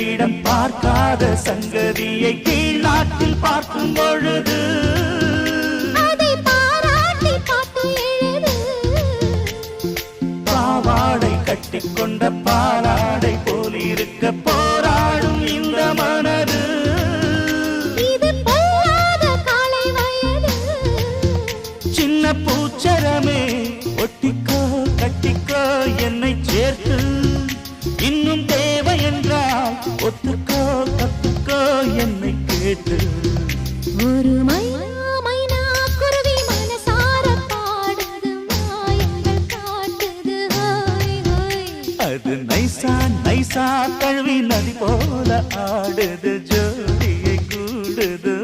எங்களிடம் பார்க்காத சங்கதியை கீழ் நாட்டில் பார்க்கும் பொழுது அதை பாராட்டி பாட்டு எழுது. பாவாடை கட்டிக்கொண்ட பாலாடை போல் இருக்க போராடும் இந்த மனது. இது பொல்லாத காலை வயது. சின்ன பூச்சரமே ஒட்டிக்கோ கட்டிக்கோ என்னை சேர்த்து, இன்னும் தேவை என்றால் ஒத்துக்கோ கத்துக்கோ என்னை கேட்டு. ஒரு மைனா குருவி மனசார பாடுது, மாயங்கள் காட்டுது. Hi hi. அது நைசா நைசா தழுவி நதி போல ஆடுது, ஜோடியை கூடுது.